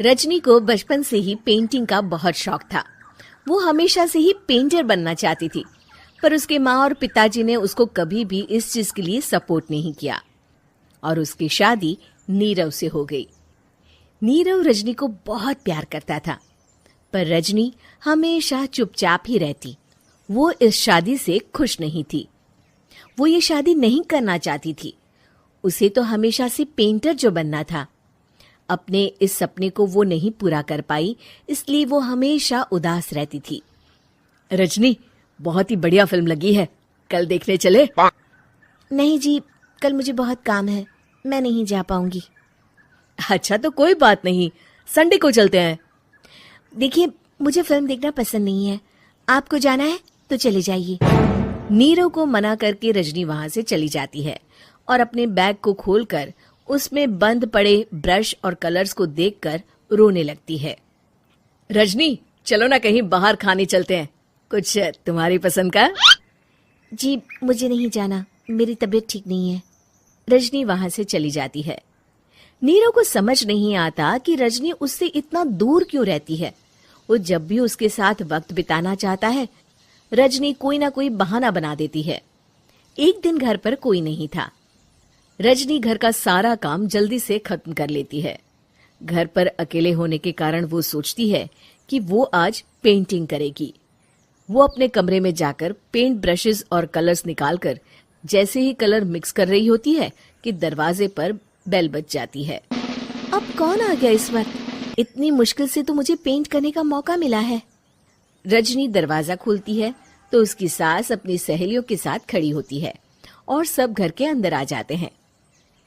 रजनी को बचपन से ही पेंटिंग का बहुत शौक था। वो हमेशा से ही पेंटर बनना चाहती थी, पर उसके माँ और पिताजी ने उसको कभी भी इस चीज के लिए सपोर्ट नहीं किया और उसकी शादी नीरव से हो गई। नीरव रजनी को बहुत प्यार करता था, पर रजनी हमेशा चुपचाप ही रहती। वो इस शादी से खुश नहीं थी। वो ये शादी नहीं करना चाहती थी। उसे तो हमेशा से पेंटर जो बनना था। अपने इस सपने को वो नहीं पूरा कर पाई, इसलिए वो हमेशा उदास रहती थी। रजनी, बहुत ही बढ़िया फिल्म लगी है, कल देखने चले? नहीं जी, कल मुझे बहुत काम है, मैं नहीं जा पाऊंगी। अच्छा तो कोई बात नहीं, संडे को चलते हैं। देखिए, मुझे फिल्म देखना पसंद नहीं है। आपको जाना है तो चले जाइए। नीरव को मना करके रजनी वहां से चली जाती है और अपने बैग को खोलकर उसमें बंद पड़े ब्रश और कलर्स को देखकर रोने लगती है। रजनी, चलो ना कहीं बाहर खाने चलते हैं, कुछ तुम्हारी पसंद का। जी, मुझे नहीं जाना, मेरी तबीयत ठीक नहीं है। रजनी वहां से चली जाती है। नीरव को समझ नहीं आता कि रजनी उससे इतना दूर क्यों रहती है। वो जब भी उसके साथ वक्त बिताना चाहता है, रजनी कोई ना कोई बहाना बना देती है। एक दिन घर पर कोई नहीं था। रजनी घर का सारा काम जल्दी से खत्म कर लेती है। घर पर अकेले होने के कारण वो सोचती है कि वो आज पेंटिंग करेगी। वो अपने कमरे में जाकर पेंट ब्रशेस और कलर्स निकालकर जैसे ही कलर मिक्स कर रही होती है कि दरवाजे पर बेल बज जाती है। अब कौन आ गया इस वक्त? इतनी मुश्किल से तो मुझे पेंट करने का मौका मिला है। रजनी दरवाजा खोलती है तो उसकी सास अपनी सहेलियों के साथ खड़ी होती है और सब घर के अंदर आ जाते हैं।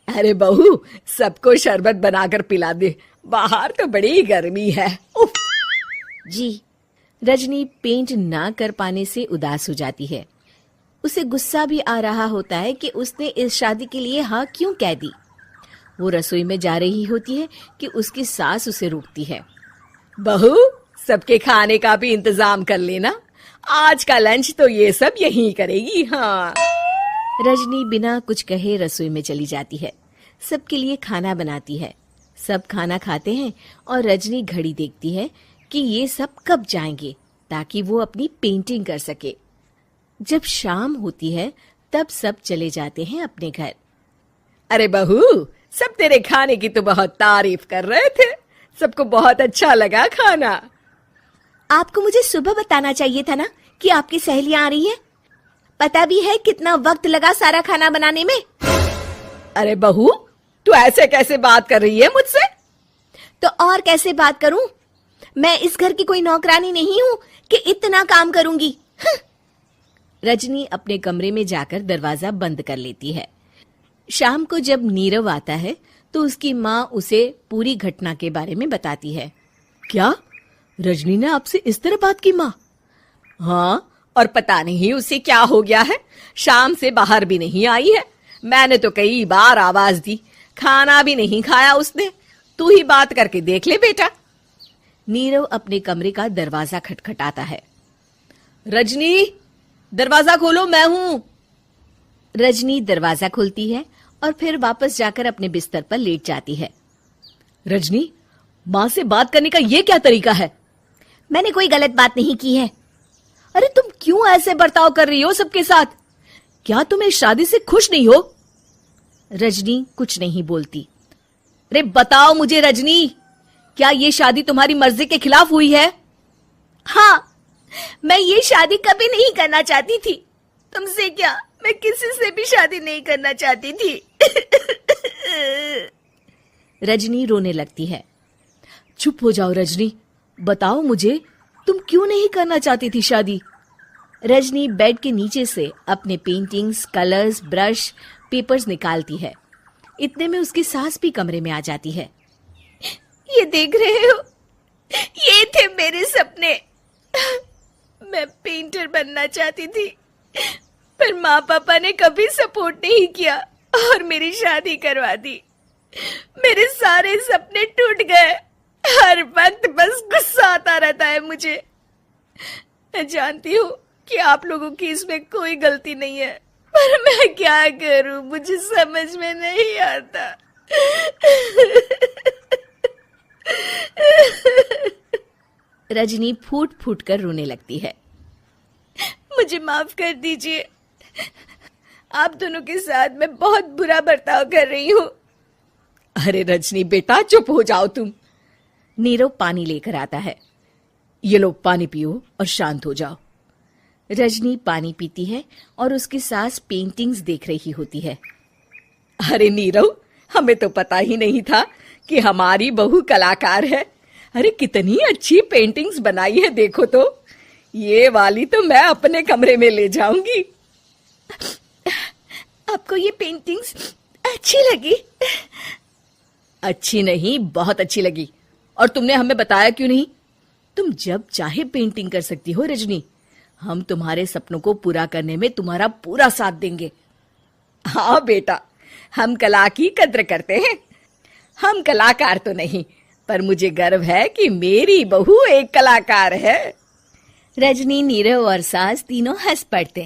अरे बहू, सबको शरबत बनाकर पिला दे, बाहर तो बड़ी गर्मी है। उफ। जी। रजनी पेंट ना कर पाने से उदास हो जाती है। उसे गुस्सा भी आ रहा होता है कि उसने इस शादी के लिए हाँ क्यों कह दी। वो रसोई में जा रही होती है कि उसकी सास उसे रोकती है। बहू, सबके खाने का भी इंतजाम कर लेना, आज का लंच तो ये सब यहीं करेगी। हाँ। रजनी बिना कुछ कहे रसोई में चली जाती है। सबके लिए खाना बनाती है। सब खाना खाते हैं और रजनी घड़ी देखती है कि ये सब कब जाएंगे ताकि वो अपनी पेंटिंग कर सके। जब शाम होती है तब सब चले जाते हैं अपने घर। अरे बहू, सब तेरे खाने की तो बहुत तारीफ कर रहे थे, सबको बहुत अच्छा लगा खाना। आपको मुझे सुबह बताना चाहिए था ना कि आपकी सहेलियां आ रही हैं। पता भी है कितना वक्त लगा सारा खाना बनाने में। अरे बहू, तू ऐसे कैसे बात कर रही है मुझसे? तो और कैसे बात करूं? मैं इस घर की कोई नौकरानी नहीं हूं कि इतना काम करूंगी। रजनी अपने कमरे में जाकर दरवाजा बंद कर लेती है। शाम को जब नीरव आता है तो उसकी माँ उसे पूरी घटना के बारे में बताती है। क्या रजनी ने आपसे इस तरह बात की माँ? हाँ, और पता नहीं उसे क्या हो गया है, शाम से बाहर भी नहीं आई है। मैंने तो कई बार आवाज दी, खाना भी नहीं खाया उसने। तू ही बात करके देख ले बेटा। नीरव अपने कमरे का दरवाजा खटखटाता है। रजनी, दरवाजा खोलो, मैं हूं। रजनी दरवाजा खोलती है और फिर वापस जाकर अपने बिस्तर पर लेट जाती है। रजनी, माँ से बात करने का ये क्या तरीका है? मैंने कोई गलत बात नहीं की है। अरे तुम क्यों ऐसे बर्ताव कर रही हो सबके साथ? क्या तुम इस शादी से खुश नहीं हो? रजनी कुछ नहीं बोलती। अरे बताओ मुझे रजनी, क्या ये शादी तुम्हारी मर्जी के खिलाफ हुई है? हाँ, मैं ये शादी कभी नहीं करना चाहती थी। तुमसे क्या, मैं किसी से भी शादी नहीं करना चाहती थी। रजनी रोने लगती है। चुप हो जाओ रजनी, बताओ मुझे, तुम क्यों नहीं करना चाहती थी शादी? रजनी बेड के नीचे से अपने पेंटिंग्स, कलर्स, ब्रश, पेपर्स निकालती है। इतने में उसकी सास भी कमरे में आ जाती है। ये देख रहे हो, ये थे मेरे सपने। मैं पेंटर बनना चाहती थी, पर माँ पापा ने कभी सपोर्ट नहीं किया और मेरी शादी करवा दी। मेरे सारे सपने टूट गए। हर वक्त बस गुस्सा आता रहता है मुझे। मैं जानती हूँ कि आप लोगों की इसमें कोई गलती नहीं है, पर मैं क्या करूं, मुझे समझ में नहीं आता। रजनी फूट फूट कर रोने लगती है। मुझे माफ कर दीजिए, आप दोनों के साथ मैं बहुत बुरा बर्ताव कर रही हूँ। अरे रजनी बेटा, चुप हो जाओ तुम। नीरव पानी लेकर आता है। ये लो पानी पियो और शांत हो जाओ। रजनी पानी पीती है और उसकी सास पेंटिंग्स देख रही होती है। अरे नीरव, हमें तो पता ही नहीं था कि हमारी बहू कलाकार है। अरे कितनी अच्छी पेंटिंग्स बनाई है, देखो तो। ये वाली तो मैं अपने कमरे में ले जाऊंगी। आपको ये पेंटिंग्स अच्छी लगी? अच्छी नहीं, बहुत अच्छी लगी। और तुमने हमें बताया क्यों नहीं? तुम जब चाहे पेंटिंग कर सकती हो रजनी। हम तुम्हारे सपनों को पूरा करने में तुम्हारा पूरा साथ देंगे। हाँ बेटा, हम कला की कद्र करते हैं। हम कलाकार तो नहीं, पर मुझे गर्व है कि मेरी बहू एक कलाकार है। रजनी, नीरव और सास तीनों हंस पड़ते।